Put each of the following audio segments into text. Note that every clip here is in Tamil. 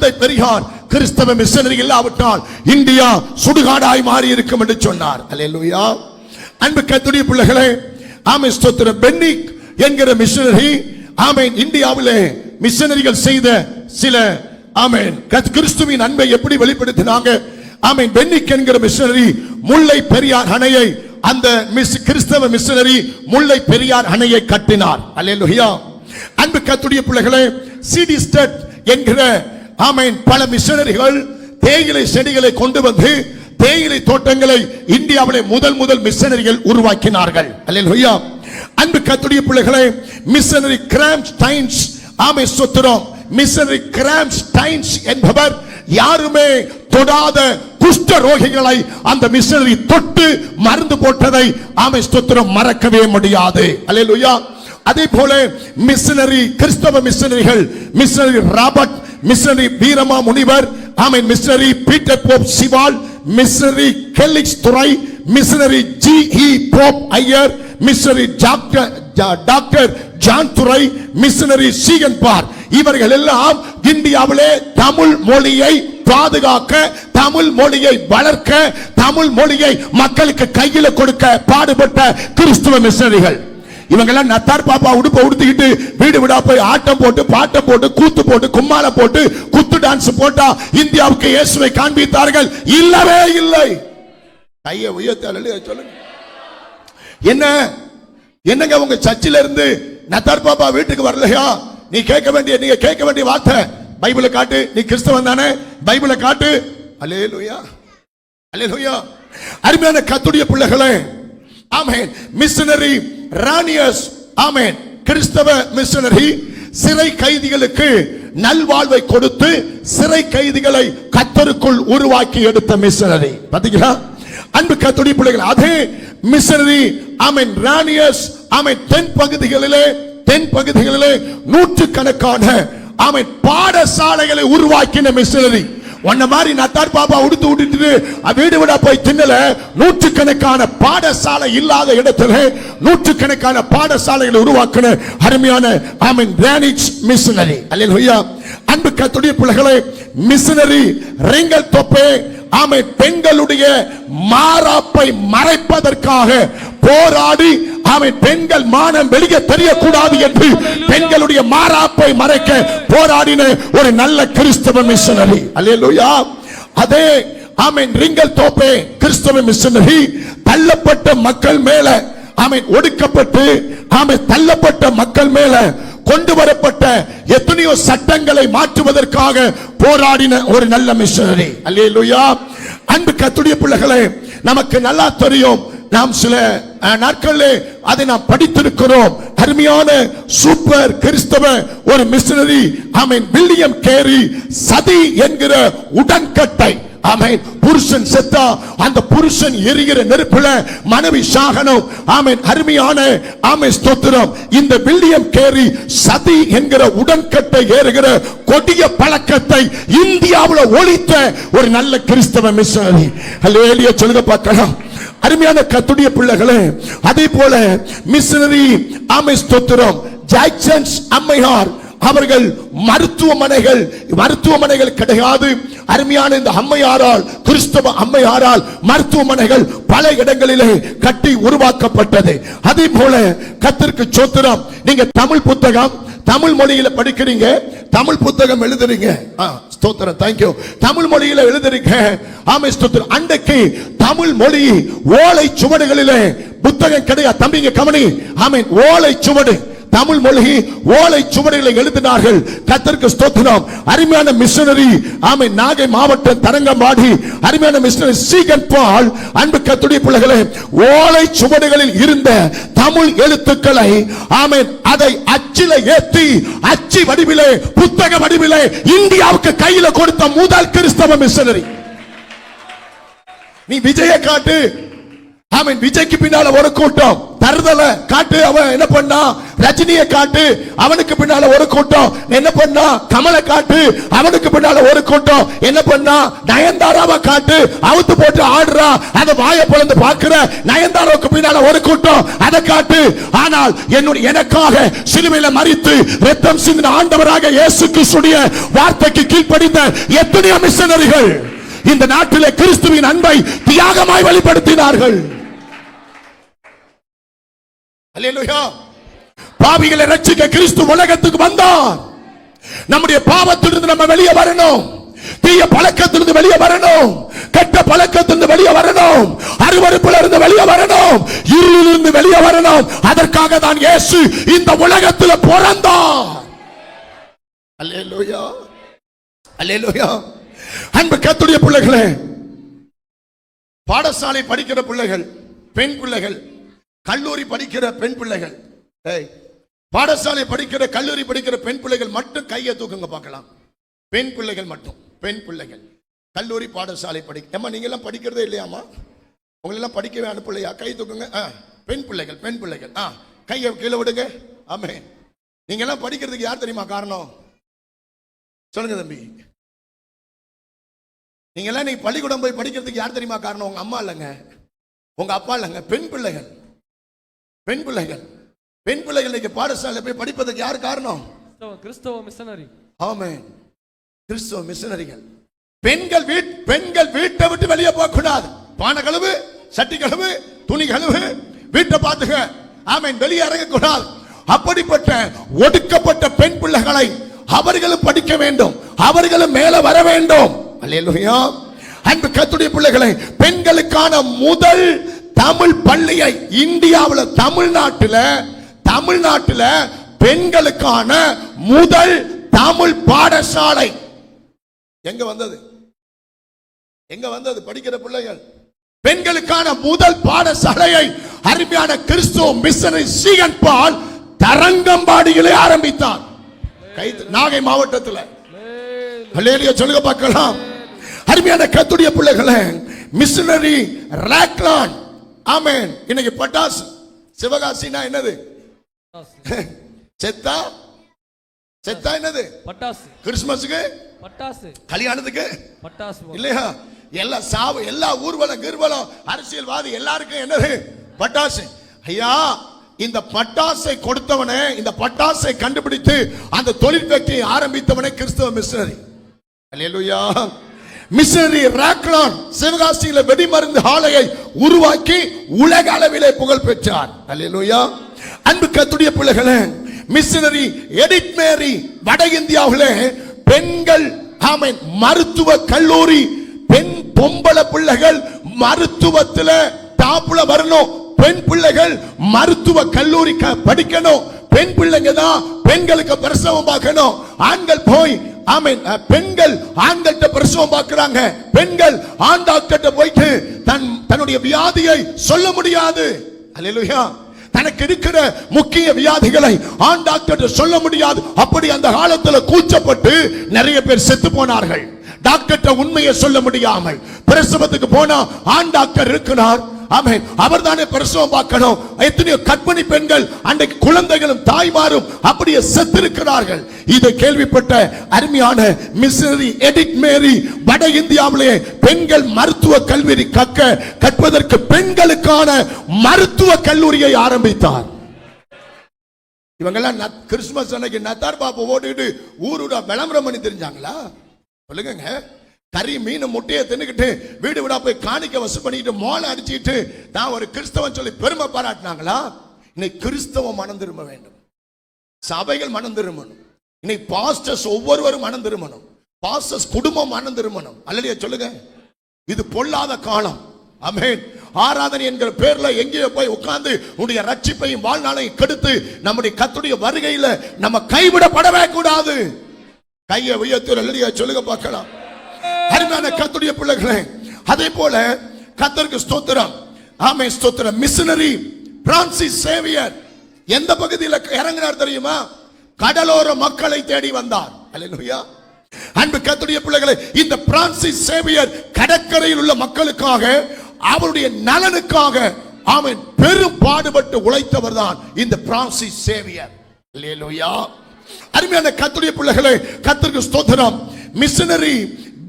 தந்தை பெரியார் கிறிஸ்தவ மிஷனரி இல்லாவிட்டால் இந்தியா சுடுகாடாய் மாறி இருக்கும் என்று சொன்னார். அல்லேலூயா. அன்பு கர்த்தருடைய பிள்ளைகளே, ஆமென் ஸ்தோத்திரம். பென்னிக் என்கிற மிஷனரி ஆமென் இந்தியாவிலே மிஷனரிகள் செய்த சில ஆமென் கிறிஸ்துவின் அன்பை எப்படி வெளிப்படுத்தினாங்க? ஆமென். பென்னிக் என்கிற மிஷனரி முல்லை பெரியார் அணையை, அந்த கிறிஸ்தவ மிஷனரி முல்லை பெரியார் அணையை கட்டினார். அல்லேலூயா. அன்பு கர்த்தருடைய பிள்ளைகளே, சிடி ஸ்டட் என்கிற ஆமென் பல மிஷனரிகள் தேயிலை செடிகளை கொண்டு வந்து தேயிலை தோட்டங்களை இந்தியாவிலே முதல் மிஷனரிகள் உருவாக்கினார்கள். அல்லேலூயா. அன்பு கர்த்தருடைய பிள்ளைகளே, மிஷனரி கிராம்ஸ்டைன்ஸ் ஆமென் ஸ்தோத்திரம். மிஷனரி கிராம்ஸ்டைன்ஸ் என்பவர் யாருமே தொடாத குஷ்ட ரோகிகளை அந்த மிஷனரி தொட்டு மருந்து போட்டதை ஆமென் ஸ்தோத்திரம் மறக்கவே முடியாது. அல்லேலூயா. அதே போல மிஷனரி கிறிஸ்தவ மிஷனரிகள், missionary Robert, missionary Veerama Munivar, amen, missionary Peter Pope சிவால், மிஷனரி கெல்லிக்ஸ் துரை, missionary G E. Pope Iyer, missionary doctor John துரை, மிஷனரி சீகன் பார், இவர்கள் எல்லாம் இந்தியாவிலே தமிழ் மொழியை பாதுகாக்க, தமிழ் மொழியை வளர்க்க, தமிழ் மொழியை மக்களுக்கு கையில கொடுக்க பாடுபட்ட கிறிஸ்துவ மிஷனரிகள். இவங்க எல்லாம் நத்தார் பாப்பா உடுப்ப உடுத்திக்கிட்டு வீடு வீடா போய் ஆட்டம் போட்டு பாட்டம் போட்டு கூத்து போட்டு கும்மால போட்டு குத்து டான்ஸ் போட்டா இந்தியாவுக்கு இயேசுவை காண்பித்தார்கள்? இல்லவே இல்லை. கையை உயர்த்தி சொல்லுங்க. என்னங்க உங்க சர்ச்சில இருந்து நத்தார் பாப்பா வீட்டுக்கு வரலையா? நீங்க கேட்க வேண்டிய வார்த்தை, பைபிளை காட்டு. நீ கிறிஸ்தவன் தானே? பைபிளை காட்டு. அல்லேலூயா. அல்லேலூயா. அருமையான கர்த்தருடைய பிள்ளைகளே, ஆமென், மிஷனரி ரானியஸ், ஆமென், கிறிஸ்தவ மிஷனரி சிறை கைதிகளுக்கு நல்வாழ்வை கொடுத்து சிறை கைதிகளை கர்த்தருக்குள் உருவாக்கி எடுத்த மிஷனரி. பாத்தீங்களா அன்பு கர்த்தருடைய பிள்ளைகள்? அதே மிஷனரி ஆமென் ரானியஸ் ஆமென் தென் பகுதிகளிலே நூற்றுக்கணக்கான ஆமென் பாடசாலைகளை உருவாக்கின மிஷனரி. உன்ன மாதிரி நத்தார் பாப்பா உடுத்து விட்டுட்டு வீடு விட போய் தின்னல. நூற்றுக்கணக்கான பாடசாலை இல்லாத இடத்துல நூற்றுக்கணக்கான பாடசாலைகளை உருவாக்கின அருமையான ஆமென் ரானியஸ் மிஷனரி. அல்லேலூயா. அன்பு கர்த்தருடைய பிள்ளைகளே, மிஷனரி ரெங்கல் தொப்பே ஆமென் பெண்களுடைய மாறாப்பை மறைப்பதற்காக போராடி ஆமென் பெண்கள் மானம் வெளியே தெரியக்கூடாது என்று பெண்களுடைய மாறாப்பை மறைக்க போராடின ஒரு நல்ல கிறிஸ்தவ மிஷனரி. அல்லேலூயா. அதே ஆமென் ரிங்கல் தோப்பே கிறிஸ்தவ மிஷனரி தள்ளப்பட்ட மக்கள் மேல ஆமென் ஒடுக்கப்பட்டு ஆமென் தள்ளப்பட்ட மக்கள் மேல கொண்டு வரப்பட்ட எத்தனையோ சட்டங்களை மாற்றுவதற்காக போராடின ஒரு நல்ல மிஷனரி. அல்லேலூயா. அன்பு கர்த்தருடைய பிள்ளைகளே, நமக்கு நல்லா தெரியும், நாம் சில நாட்களிலே அதை நாம் படித்திருக்கிறோம். அருமையான சூப்பர் கிறிஸ்தவ ஒரு மிஷனரி ஆமென் வில்லியம் கேரி சதி என்கிற உடன்கட்டை. ஆமென். புருஷன் செத்தா அந்த புருஷன் எரிகிற நெருப்புல மனைவி சாகணும். ஆமென். அருமையான ஆமென் ஸ்தோத்திரம். இந்த வில்லியம் கேரி சதி என்கிற உடன்கட்டை ஏறுகிற கொடிய பழக்கத்தை இந்தியாவுல ஒழித்த ஒரு நல்ல கிறிஸ்தவ மிஷனரி. அல்லேலூயா சொல்லுங்க பார்க்கலாம். அருமையான கர்த்தருடைய பிள்ளைகளே, அதே போல மிஷனரி ஆமென் ஸ்தோத்திரம் ஜாக்சன்ஸ் அம்மையார் அவர்கள் மருத்துவமனைகள் கிடையாது. அருமையான இந்த அம்மையாரால், கிறிஸ்தவ அம்மையாரால் மருத்துவமனைகள் பல இடங்களிலே கட்டி உருவாக்கப்பட்டது. அதே போல கர்த்தருக்கு ஸ்தோத்திரம். நீங்க தமிழ் புத்தகம் தமிழ் மொழியில படிக்கிறீங்க, தமிழ் புத்தகம் எழுதுறீங்க. ஸ்தோத்திரம், தேங்க்யூ. தமிழ் மொழியில எழுதுறீங்க. ஆமென் ஸ்தோத்திரம். அன்றைக்கு தமிழ் மொழி ஓலை சுவடுகளிலே புத்தகம் கிடையாது. தம்பிங்க கவனி. ஆமென். ஓலை சுவடு, தமிழ் மொழி ஓலை சுவடுகளை எழுதினார்கள். கர்த்தருக்கு ஸ்தோத்திரம். அருமையான மிஷனரி ஆமென் நாகை மாவட்டம் தரங்கம்பாடி அருமையான மிஷனரி சீகன் பால். அன்பு கர்த்தருடைய பிள்ளைகளே, ஓலை சுவடுகளில் இருந்த தமிழ் எழுத்துக்களை ஆமென் அதை அச்சில ஏற்றி அச்சி வடிவிலே புத்தக வடிவிலே இந்தியாவுக்கு கையில கொடுத்த முதல் கிறிஸ்தவ மிஷனரி. நீ விஜய காட்டு, ஆமென். விஜய்க்கு பின்னால ஒரு கூட்டம் தருதல காட்டு, அவன் என்ன பண்ணா ரஜினியை காட்டு, அவனுக்கு பின்னால ஒரு கூட்டம் என்ன பண்ணா கமலை காட்டு, அவனுக்கு பின்னால ஒரு கூட்டம் என்ன பண்ணா நயன்தாராவை காட்டு, அவுத்து போட்டு ஆடுறா, அதை வாயை பொளந்து பார்க்கிற நயன்தாராவுக்கு பின்னால ஒரு கூட்டம் அதை காட்டு. ஆனால் எனக்காக சிலுவையில மரித்து இரத்தம் சிந்தின ஆண்டவராக இயேசு கிறிஸ்துவின் வார்த்தைக்கு கீழ்ப்படிந்த எத்தனையோ மிஷனரிகள் இந்த நாட்டிலே கிறிஸ்துவின் அன்பை தியாகமாய் வெளிப்படுத்தினார்கள். அல்லேலூயா. பாவிகளை ரட்சிக்க கிறிஸ்து உலகத்துக்கு வந்தார். நம்முடைய பாவத்திலிருந்து நம்ம வெளியே வரணும், தீய பழக்கத்திலிருந்து வெளியே வரணும், கெட்ட பழக்கத்திலிருந்து வெளியே வரணும், அருவருப்புல இருந்து வெளியே வரணும், இருளிலிருந்து வெளியே வரணும். அதற்காக தான் இயேசு இந்த உலகத்தில் பிறந்தார். அல்லேலூயா, அல்லேலூயா. அன்பு கர்த்தருடைய பிள்ளைகளே, பாடசாலை படிக்கிற பிள்ளைகள், பெண் பிள்ளைகள், கல்லூரி படிக்கிற பெண் பிள்ளைகள், பாடசாலை படிக்கிற கல்லூரி படிக்கிற பெண் பிள்ளைகள் மட்டும் கையை தூக்குங்க பார்க்கலாம். பெண் பிள்ளைகள் மட்டும், பெண் பிள்ளைகள் கல்லூரி பாடசாலை படிக்க. நீங்க எல்லாம் படிக்கிறதே இல்லையாமா? உங்களெல்லாம் படிக்கவே அனுப்பலையா? கை தூக்குங்க. பெண் பிள்ளைகள், பெண் பிள்ளைகள் கையை கீழே விடுங்க. ஆமே. நீங்க எல்லாம் படிக்கிறதுக்கு யார் தெரியுமா காரணம்? சொல்லுங்க தம்பி. நீங்க எல்லாம் நீ பள்ளிக்கூடம் போய் படிக்கிறதுக்கு யார் தெரியுமா காரணம்? உங்க அம்மா இல்லைங்க, உங்க அப்பா இல்லைங்க, பெண் பிள்ளைகள், பெண் பிள்ளைகள், பெண் பிள்ளைகள் நீங்க பாடசாலை போய் படிப்பதற்கு யார் காரணம்? கிறிஸ்தவ மிஷனரி. ஆமென். கிறிஸ்தவ மிஷனரிகள். பெண்கள் வீட்டை விட்டு வெளியே போக கூடாது. பானை கழுவு, சட்டி கழுவு, துணி கழுவு, வீட்டை பார்த்துக்க. ஆமென். வெளியே இறங்க கூடாது. அப்படிப்பட்ட ஒடுக்கப்பட்ட பெண் பிள்ளைகளை அவர்களும் படிக்க வேண்டும், அவர்களும் மேல வர வேண்டும். அல்லேலூயா. அன்பு கர்த்தருடைய பிள்ளைகளை, பெண்களுக்கான முதல் தமிழ் பள்ளியை இந்தியாவில் தமிழ்நாட்டில் பெண்களுக்கான முதல் தமிழ் பாடசாலை எங்க வந்தது? எங்க வந்தது? படிக்கிற பிள்ளைகள் பெண்களுக்கான முதல் பாடசாலையை அருமையான கிறிஸ்துவ மிஷனரி சீகன் பால் தரங்கம்பாடியிலே ஆரம்பித்தார். நாகை மாவட்டத்தில். அல்லேலூயா சொல்லுங்க பார்க்கலாம். அருமையான கர்த்தருடைய பிள்ளைகளே, மிஷனரி ராக்லான். ஆமென். இன்னைக்கு பட்டாசு, சிவகாசினா என்னது? செத்தா செத்தா என்னது? பட்டாசு. கிறிஸ்துமஸுக்கு பட்டாசு, கல்யாணத்துக்கு பட்டாசு இல்லையா? எல்லா சாவு, எல்லா ஊர்வலம் கிர்வலம், அரசியல்வாதி எல்லாருக்கும் என்னது? பட்டாசு. ஐயா, இந்த பட்டாசை கொடுத்தவனே, இந்த பட்டாசை கண்டுபிடித்து அந்த தொழிற்கட்சியை ஆரம்பித்தவனே கிறிஸ்தவ மிஷனரி. அல்லேலூயா. மிஷனரி ராக்லான் சிவகாசியில வெடிமருந்து ஆலையை உருவாக்கி உலக அளவிலே புகழ் பெற்றார். அல்லேலூயா. அன்பு கர்த்தருடைய பிள்ளைகளே, மிஷனரி எடித் மேரி வட இந்தியாவிலே பெண்கள் ஆமென் மருத்துவ கல்லூரி, பெண் பொம்பளை பிள்ளைகள் மருத்துவத்தில் டாப்ல வரணும், பெண் பிள்ளைகள் மருத்துவ கல்லூரி படிக்கணும், பெண் பிள்ளைங்க தான் பெண்களுக்கு பிரசவம் பார்க்கணும். ஆண்கள் போய் ஆமென் பெண்கள் ஆண்கள்ட்ட பிரசவம் பார்க்கறாங்க. பெண்கள் ஆண் டாக்டர்ட்ட போயிட்டு தன்னுடைய வியாதியை சொல்ல முடியாது. அல்லேலூயா. தனக்கு இருக்கிற முக்கிய வியாதிகளை ஆண் டாக்டர் சொல்ல முடியாது. அப்படி அந்த காலத்தில் கூச்சப்பட்டு நிறைய பேர் செத்து போனார்கள். டாக்டர் உண்மையை சொல்ல முடியாமல் பிரசவத்துக்கு போனா ஆண் டாக்டர் இருக்கிறார், ஆமென், அவர் தானே பிரசவம் பார்க்கணும். எத்தனையோ கர்ப்பிணி பெண்கள் அன்றைக்கு குழந்தைகளும் தாய்மாரும் அப்படியே செத்திருக்கிறார்கள். இதை கேள்விப்பட்ட அருமையான மிஷனரி எடித் மேரி வட இந்தியாவிலே பெண்கள் மருத்துவ கல்வி கற்பதற்கு பெண்களுக்கான மருத்துவ கல்லூரியை ஆரம்பித்தார். இவங்கெல்லாம் கிறிஸ்துமஸ் அன்னைக்கு நத்தார் பாப்பா ஓடிட்டு ஊருடா விளம்பரம் பண்ணி தெரிஞ்சாங்களா? சொல்லுங்க. கறி மீன் முட்டையை தின்னுக்கிட்டு வீடு விடா போய் காணிக்க வசூல் பண்ணிட்டு மோளை அடிச்சுட்டு நான் ஒரு கிறிஸ்தவன் சொல்லி பெருமை பாராட்டினாங்களா? இன்னைக்கு கிறிஸ்தவம் மனம் திரும்ப வேண்டும், சபைகள் மனம் திரும்பணும், இன்னைக்கு பாஸ்டர்ஸ் ஒவ்வொருவரும் மனம் திரும்பணும், பாஸ்டர்ஸ் குடும்பம் மனம் திரும்பணும். அல்லையா சொல்லுங்க. இது பொல்லாத காலம். ஆமென். ஆராதனை என்கிற பேர்ல எங்கேயோ போய் உட்கார்ந்து உன்னுடைய ரட்சிப்பையும் வாழ்நாளையும் கெடுத்து நம்முடைய கர்த்தருடைய வருகையில நம்ம கைவிடப்படவே கூடாது. கையை உயர்த்தி அல்லையா சொல்லுங்க பார்க்கலாம். அருமையான கர்த்தருடைய பிள்ளைகளே, அதே போல கர்த்தருக்கு ஸ்தோத்திரம். ஆமென், ஸ்தோத்திரம். மிஷனரி பிரான்சிஸ் சேவியர் எந்த பகுதியில் இறங்கினார் தெரியுமா? கடலோர மக்களை தேடி வந்தார். அல்லேலூயா. அன்பு கர்த்தருடைய பிள்ளைகளே, இந்த பிரான்சிஸ் சேவியர் கடற்கரையில் உள்ள மக்களுக்காக, அவருடைய நலனுக்காக ஆமென் பெரும் பாடுபட்டு உழைத்தவர் தான் இந்த பிரான்சிஸ் சேவியர். அல்லேலூயா. அருமையான கர்த்தருடைய பிள்ளைகளே, கர்த்தருக்கு ஸ்தோத்திரம். மிஷனரி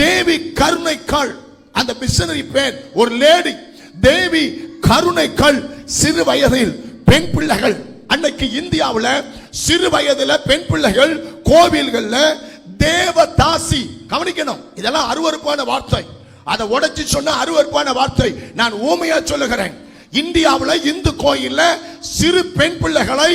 தேவி கருணைக்காள், அந்த மிஷனரி பேர் ஒரு லேடி தேவி கருணைக்காள். சிறு வயதில் பெண் பிள்ளைகள், அன்னைக்கு இந்தியாவில் சிறு வயதில் பெண் பிள்ளைகள் கோவில்கள்ல தேவதாசி. கவனிக்கணும், இதெல்லாம் அருவருப்பான வார்த்தை. அதை உடைச்சு சொன்ன அருவருப்பான வார்த்தை. நான் ஊமையா சொல்லுகிறேன். இந்தியாவில் இந்து கோயில்ல சிறு பெண் பிள்ளைகளை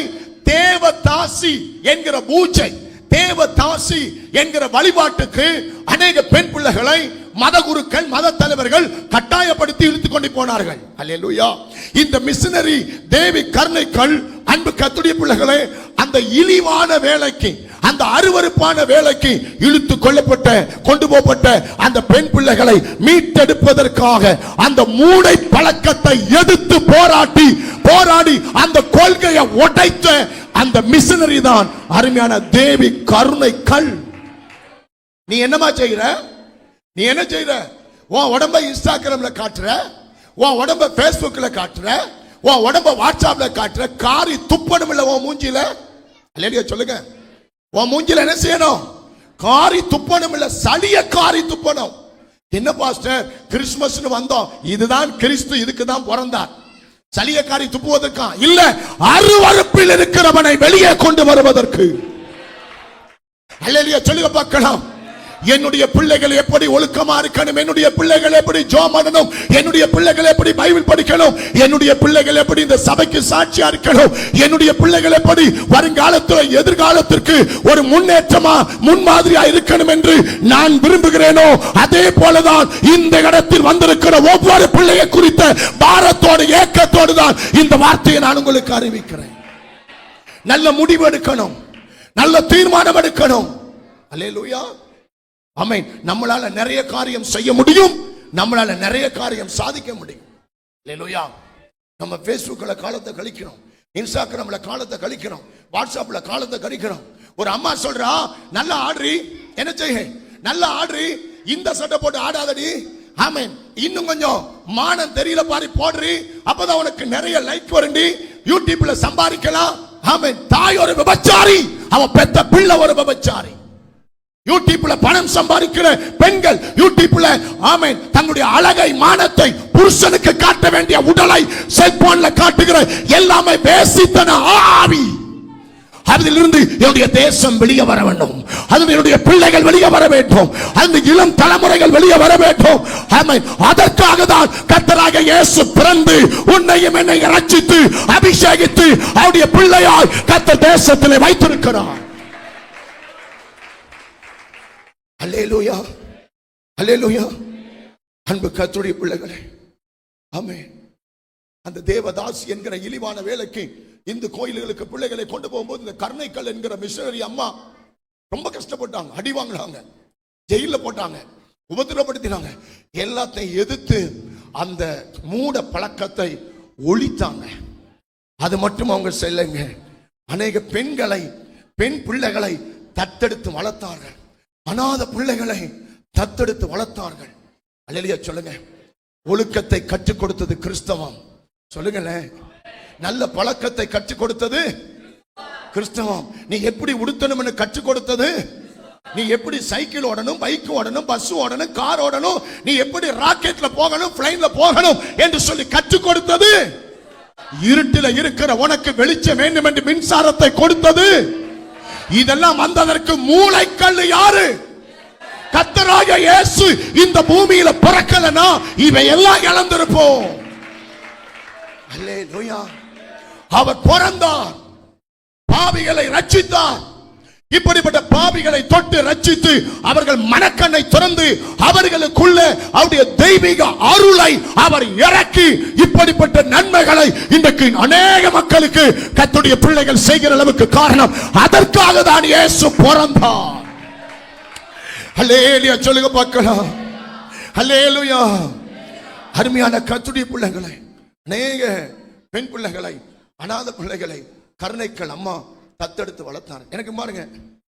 தேவதாசி என்கிற பூஜை, தேவதாசி என்கிற வழிபாட்டுக்கு அநேக பெண் பிள்ளைகளை மத குருக்கள், மத தலைவர்கள் கட்டாயப்படுத்தி இழுத்துக் கொண்டு போனார்கள். அல்லேலூயா. இந்த மிஷனரி தேவி கருணைக்காள், அன்பு கர்த்தருடைய பிள்ளைகளே, அந்த இழிவான வேலைக்கு, அந்த அருவருப்பான வேலைக்கு இழுத்து கொண்டு போகப்பட்ட அந்த பெண் பிள்ளைகளை மீட்டெடுப்பதற்காக அந்த மூடை பழக்கத்தை எதிர்த்து போராடி அந்த கொள்கையை உடைத்த அந்த மிஷனரி தான் அருமையான தேவி கருணைக்காள். நீ என்னமா செய்கிற? நீ என்ன செய்யற? உன் உடம்ப இன்ஸ்டாகிராம்ல காட்டுற, உன் உடம்ப பேஸ்புக்ல காட்டுற, உன் உடம்ப வாட்ஸ்அப்ல காட்டுற. காரி துப்பணும் இல்ல உன் மூஞ்சில? அல்லேலூயா சொல்லுங்க. உன் மூஞ்சில என்ன செய்யணும்? காரி துப்பணும் இல்ல, சளிய காரி துப்பணும். என்ன பாஸ்டர் கிறிஸ்துமஸ்னு வந்தோம், இதுதான் கிறிஸ்து, இதுக்கு தான் பிறந்தார். சளிய காரி துப்புவதற்கா? இல்ல, அருவருப்பில் இருக்கிறவனை வெளியே கொண்டு வருவதற்கு. அல்லேலூயா சொல்லுங்க பார்க்கலாம். என்னுடைய பிள்ளைகள் எப்படி ஒழுக்கமா இருக்கணும், என்னுடைய பிள்ளைகள் எப்படி ஜெபம் பண்ணணும், என்னுடைய பிள்ளைகள் எப்படி பைபிள் படிக்கணும், என்னுடைய பிள்ளைகள் எப்படி இந்த சபைக்கு சாட்சியா இருக்கணும், என்னுடைய பிள்ளைகள் எப்படி வருங்காலத்தில் எதிர்காலத்திற்கு ஒரு முன்னேற்றமா முன்மாதிரியா இருக்கணும் என்று நான் விரும்புகிறேனோ, அதே போலதான் இந்த இடத்தில் வந்திருக்கிற ஒவ்வொரு பிள்ளையை குறித்த பாரத்தோடு ஏக்கத்தோடு தான் இந்த வார்த்தையை நான் உங்களுக்கு அறிவிக்கிறேன். நல்ல முடிவு எடுக்கணும், நல்ல தீர்மானம் எடுக்கணும். அல்லேலூயா. ஆமென். நம்மளால நிறைய காரியம் செய்ய முடியும், நம்மளால நிறைய காரியம் சாதிக்க முடியும். அல்லேலூயா. நம்ம பேஸ்புக்ல காலத்தை கழிக்கிறோம், இன்ஸ்டாகிராம்ல காலத்தை கழிக்கிறோம், வாட்ஸ்அப்ல காலத்தை கழிக்கிறோம். ஒரு அம்மா சொல்றா, நல்ல ஆடுறி, என்ன செய்ய, நல்ல ஆடுறி, இந்த சட்டை போட்டு ஆடாதடி, ஆமென், இன்னும் கொஞ்சம் மானம் தெரியல பாரு போடுறி, அப்பதான் உனக்கு நிறைய லைக் வருண்டி, யூடியூப்ல சம்பாதிக்கலாம். ஆமென். தாய் ஒரு விபச்சாரி, அவ பெத்த பிள்ளை ஒரு விபச்சாரி. யூடியூப்ல பணம் சம்பாதிக்கிற பெண்கள் யூடியூப்ல ஆமென் தங்களுடைய அழகை, மானத்தை, புருஷனுக்கு காட்ட வேண்டிய உடலை செல்போன்ல காட்டுகிற எல்லாமே வேசித்தன ஆவி. அதிலிருந்து என்னுடைய தேசம் வெளியே வர வேண்டும், அதில் என்னுடைய பிள்ளைகள் வெளியே வர வேண்டும், அந்த இளம் தலைமுறைகள் வெளியே வர வேண்டும். ஆமென். அதற்காக தான் கர்த்தராகிய இயேசு பிறந்து உன்னையும் என்னை ரட்சித்து அபிஷேகித்து அவருடைய பிள்ளையாய் கர்த்தர் தேசத்திலே வைத்திருக்கிறார். அல்லேலூயா, அல்லேலூயா. அன்பு கர்த்தருடைய பிள்ளைகளே, ஆமென். அந்த தேவதாசி என்கிற இழிவான வேலைக்கு இந்த கோயில்களுக்கு பிள்ளைகளை கொண்டு போகும்போது இந்த கருணைக்காள் என்கிற மிஷனரி அம்மா ரொம்ப கஷ்டப்பட்டாங்க, அடி வாங்கினாங்க, ஜெயில போட்டாங்க, உபத்திரப்படுத்தினாங்க. எல்லாத்தையும் எதிர்த்து அந்த மூட பழக்கத்தை ஒழித்தாங்க. அது மட்டும் அவங்க செய்யலைங்க, அநேக பெண்களை, பெண் பிள்ளைகளை தத்தெடுத்து வளர்த்தார்கள், அநாத பிள்ளைகளை தத்தெடுத்து வளர்த்தார்கள். அல்லேலூயா சொல்லுங்க. ஒழுக்கத்தை கற்றுக் கொடுத்தது கிறிஸ்தவம். சொல்லுங்களேன். நல்ல பழக்கத்தை கற்றுக் கொடுத்தது கிறிஸ்தவம். நீ எப்படி உடுத்தணும்னு கற்றுக் கொடுத்தது, நீ எப்படி சைக்கிள் ஓடணும், பைக் ஓடணும், பஸ் ஓடணும், கார் ஓடணும், நீ எப்படி ராக்கெட்ல போகணும், பிளைன்ல போகணும் என்று சொல்லி கற்றுக் கொடுத்தது. இருட்டில இருக்கிற உனக்கு வெளிச்சம் வேண்டும் என்று மின்சாரத்தை கொடுத்தது. இதெல்லாம் வந்ததற்கு மூளைக்கல் யாரு? கர்த்தராகிய இயேசு இந்த பூமியில பிறக்கலனா இவையெல்லாம் இழந்திருப்போம். அல்லேலூயா. அவர் பிறந்தார், பாவிகளை ரட்சித்தார். இப்படிப்பட்ட பாவிகளை தொட்டு ரட்சித்து அவர்கள் மனக்கண்ணை திறந்து அவர்களுக்குள்ள அவருடைய தெய்வீக அருளை அவர் இறக்கி இப்படிப்பட்ட நன்மைகளை இன்றைக்கு அநேக மக்களுக்கு கர்த்தருடைய பிள்ளைகள் செய்கிற அளவுக்கு காரணம் அதற்காக தான் இயேசு பிறந்தார். அல்லேலூயா சொல்லுங்க பார்க்கலாம். அல்லேலூயா. அருமையான கர்த்தருடைய பிள்ளைகளை, அநேக பெண் பிள்ளைகளை, அநாத பிள்ளைகளை கருணைக்காள் அம்மா தத்தெடுத்து வளர்த்தார். எனக்கு பாருங்க,